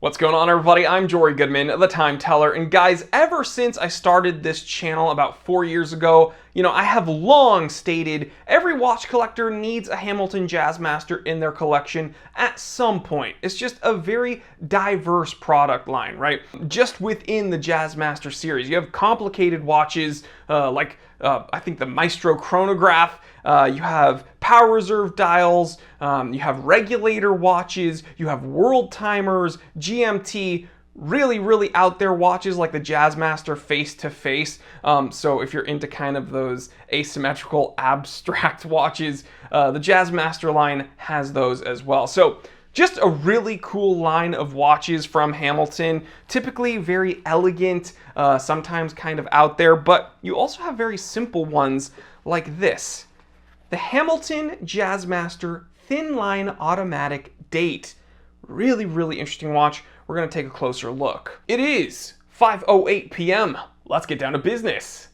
What's going on, everybody? I'm Jory Goodman, the Time Teller, and guys, ever since I started this channel about 4 years ago, I have long stated every watch collector needs a Hamilton Jazzmaster in their collection at some point. It's just a very diverse product line, right? Just within the Jazzmaster series, you have complicated watches I think the Maestro chronograph, you have power reserve dials, you have regulator watches, you have world timers, GMT, really out there watches like the Jazzmaster face to face. So if you're into kind of those asymmetrical abstract watches, the Jazzmaster line has those as well. So just a really cool line of watches from Hamilton, typically very elegant, sometimes kind of out there, but you also have very simple ones like this. The Hamilton Jazzmaster Thinline Automatic Date. Really interesting watch. We're going to take a closer look. It is 5:08 p.m. Let's get down to business.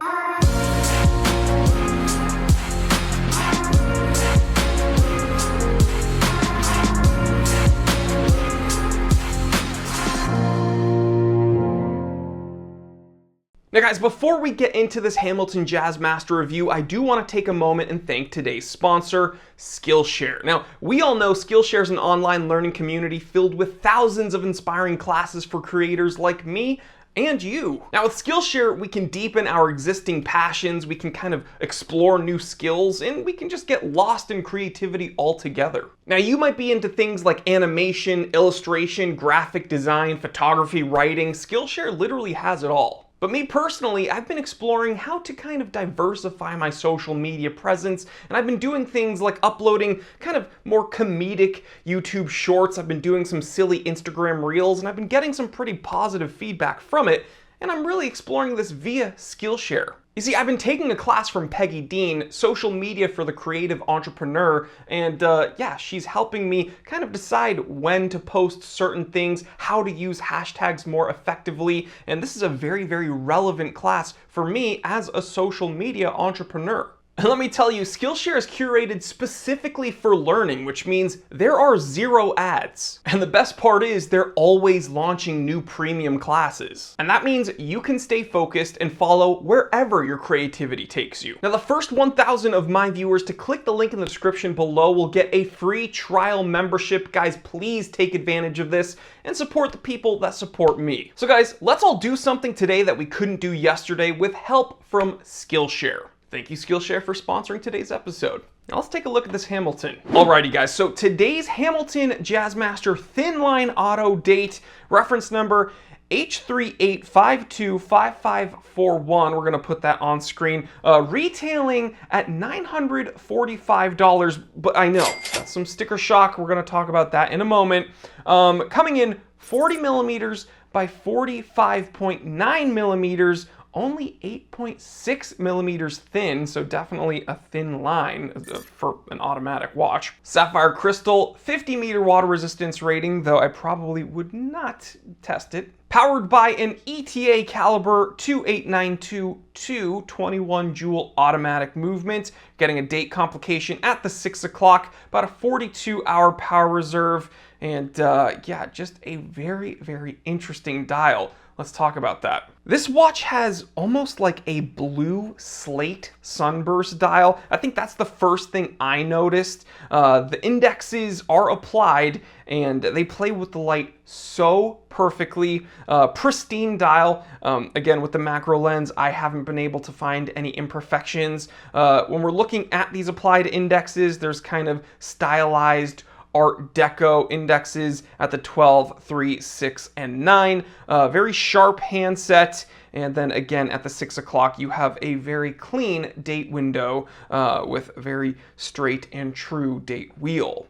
Now guys, before we get into this Hamilton Jazzmaster review, I do want to take a moment and thank today's sponsor, Skillshare. Now, we all know Skillshare is an online learning community filled with thousands of inspiring classes for creators like me and you. Now with Skillshare, we can deepen our existing passions, we can kind of explore new skills, and we can just get lost in creativity altogether. Now you might be into things like animation, illustration, graphic design, photography, writing. Skillshare literally has it all. But me personally, I've been exploring how to kind of diversify my social media presence, and I've been doing things like uploading kind of more comedic YouTube shorts. I've been doing some silly Instagram reels, and I've been getting some pretty positive feedback from it, and I'm really exploring this via Skillshare. You see, I've been taking a class from Peggy Dean, Social Media for the Creative Entrepreneur, and she's helping me kind of decide when to post certain things, how to use hashtags more effectively, and this is a very relevant class for me as a social media entrepreneur. And let me tell you, Skillshare is curated specifically for learning, which means there are 0 ads. And the best part is they're always launching new premium classes. And that means you can stay focused and follow wherever your creativity takes you. Now, the first 1,000 of my viewers to click the link in the description below will get a free trial membership. Guys, please take advantage of this and support the people that support me. So guys, let's all do something today that we couldn't do yesterday with help from Skillshare. Thank you, Skillshare, for sponsoring today's episode. Now let's take a look at this Hamilton. Alrighty guys, so today's Hamilton Jazzmaster Thinline Auto Date, reference number H38525541. We're gonna put that on screen. Retailing at $945, but I know, that's some sticker shock. We're gonna talk about that in a moment. Coming in 40 millimeters by 45.9 millimeters, only 8.6 millimeters thin, so definitely a thin line for an automatic watch. Sapphire crystal, 50-meter water resistance rating, though I probably would not test it. Powered by an ETA caliber 28922 21 joule automatic movement, getting a date complication at the 6 o'clock, about a 42-hour power reserve, and just a very interesting dial. Let's talk about that. This watch has almost like a blue slate sunburst dial. I think that's the first thing I noticed. The indexes are applied and they play with the light so perfectly. Pristine dial. Again, with the macro lens, I haven't been able to find any imperfections. When we're looking at these applied indexes, there's kind of stylized Art Deco indexes at the 12, 3, 6, and 9. Very sharp handset. And then again at the 6 o'clock, you have a very clean date window with a very straight and true date wheel.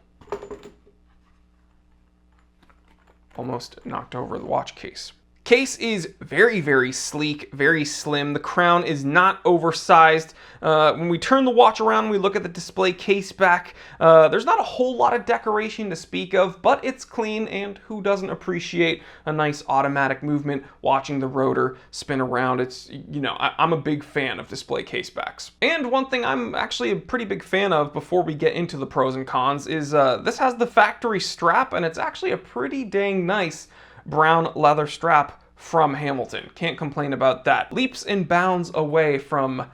Almost knocked over the watch case. Case is very sleek, very slim. The crown is not oversized. When we turn the watch around, we look at the display case back. There's not a whole lot of decoration to speak of, but it's clean, and who doesn't appreciate a nice automatic movement watching the rotor spin around? It's, I'm a big fan of display case backs. And one thing I'm actually a pretty big fan of before we get into the pros and cons is this has the factory strap, and it's actually a pretty dang nice brown leather strap from Hamilton. Can't complain about that. Leaps and bounds away from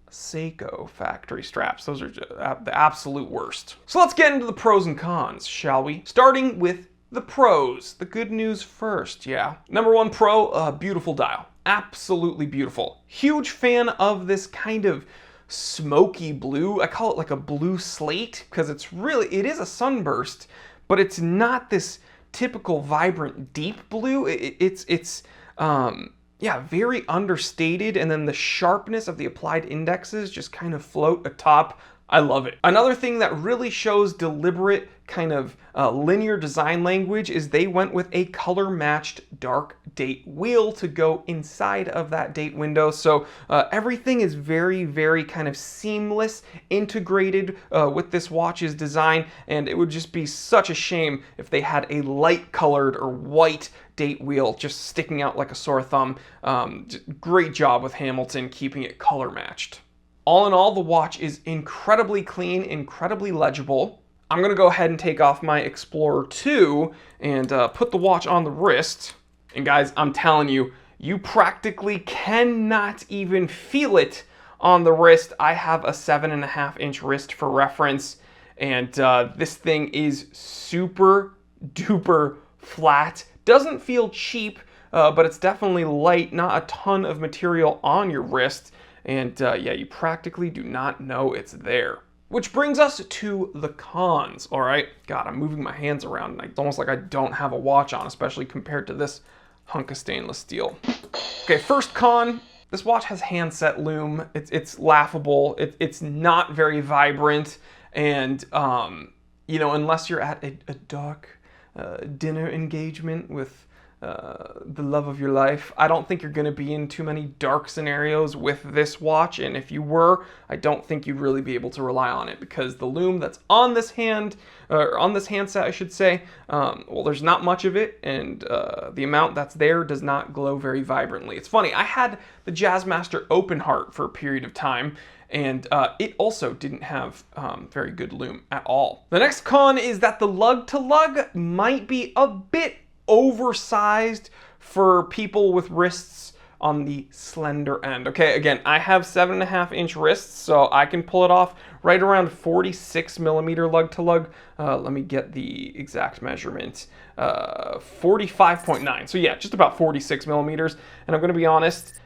Seiko factory straps. Those are the absolute worst. So let's get into the pros and cons, shall we? Starting with the pros. The good news first, yeah. Number one pro, beautiful dial. Absolutely beautiful. Huge fan of this kind of smoky blue. I call it like a blue slate because it is a sunburst, but it's not this typical vibrant deep blue. It's yeah, very understated, and then the sharpness of the applied indexes just kind of float atop. I love it. Another thing that really shows deliberate kind of linear design language is they went with a color matched dark date wheel to go inside of that date window. So everything is very, very kind of seamless, integrated with this watch's design, and it would just be such a shame if they had a light colored or white date wheel just sticking out like a sore thumb. Great job with Hamilton keeping it color matched. All in all, the watch is incredibly clean, incredibly legible. I'm gonna go ahead and take off my Explorer 2 and put the watch on the wrist. And guys, I'm telling you, you practically cannot even feel it on the wrist. I have a 7.5-inch wrist for reference, and this thing is super duper flat. Doesn't feel cheap, but it's definitely light, not a ton of material on your wrist. And yeah, you practically do not know it's there. Which brings us to the cons, all right? God, I'm moving my hands around and it's almost like I don't have a watch on, especially compared to this hunk of stainless steel. Okay, first con, this watch has handset loom. It's laughable. It's not very vibrant. And, you know, unless you're at a dark dinner engagement with the love of your life, I don't think you're going to be in too many dark scenarios with this watch, and if you were, I don't think you'd really be able to rely on it because the loom that's on this handset, I should say, well, there's not much of it, and the amount that's there does not glow very vibrantly. It's funny, I had the Jazzmaster Open Heart for a period of time, and it also didn't have very good loom at all. The next con is that the lug-to-lug might be a bit oversized for people with wrists on the slender end. Okay, again, I have 7.5-inch wrists, so I can pull it off right around 46 millimeter lug to lug. Let me get the exact measurement. 45.9. So yeah, just about 46 millimeters. And I'm going to be honest,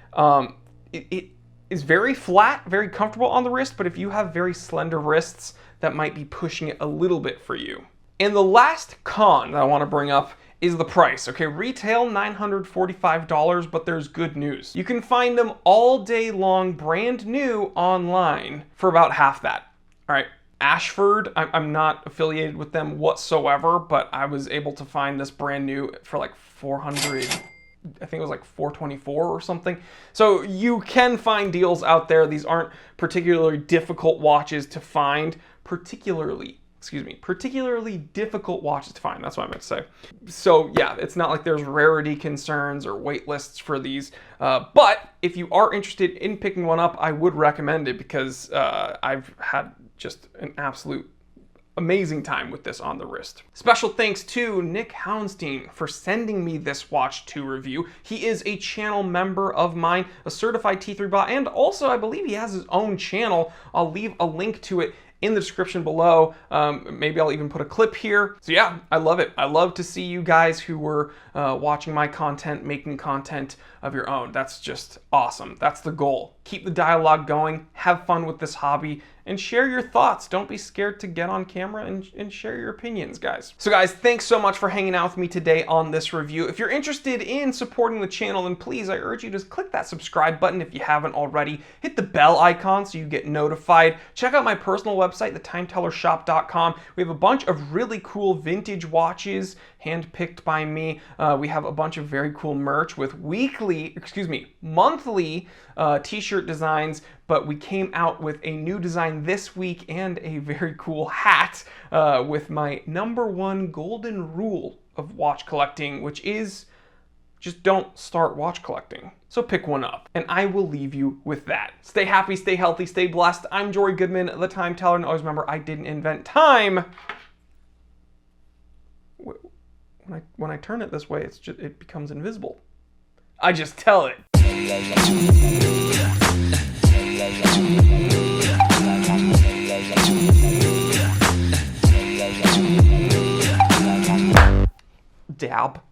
it is very flat, very comfortable on the wrist, but if you have very slender wrists, that might be pushing it a little bit for you. And the last con that I want to bring up is the price. Okay, retail $945, but there's good news. You can find them all day long, brand new online for about half that. All right, Ashford, I'm not affiliated with them whatsoever, but I was able to find this brand new for like 400, I think it was like 424 or something. So you can find deals out there. These aren't particularly difficult watches to find, particularly difficult watches to find. That's what I meant to say. So yeah, it's not like there's rarity concerns or wait lists for these. But if you are interested in picking one up, I would recommend it because I've had just an absolute amazing time with this on the wrist. Special thanks to Nick Hounstein for sending me this watch to review. He is a channel member of mine, a certified T3 bot, and also I believe he has his own channel. I'll leave a link to it in the description below. Maybe I'll even put a clip here. So yeah, I love it. I love to see you guys who were watching my content, making content of your own. That's just awesome. That's the goal. Keep the dialogue going, have fun with this hobby, and share your thoughts. Don't be scared to get on camera and share your opinions, guys. So guys, thanks so much for hanging out with me today on this review. If you're interested in supporting the channel, then please, I urge you to click that subscribe button if you haven't already. Hit the bell icon so you get notified. Check out my personal website, thetimetellershop.com. We have a bunch of really cool vintage watches handpicked by me. We have a bunch of very cool merch with monthly t-shirt designs, but we came out with a new design this week and a very cool hat with my #1 golden rule of watch collecting, which is just don't start watch collecting. So pick one up, and I will leave you with that. Stay happy, stay healthy, stay blessed. I'm Jory Goodman, the Time Teller, and always remember, I didn't invent time. when I turn it this way, it becomes invisible. I just tell it. Dab.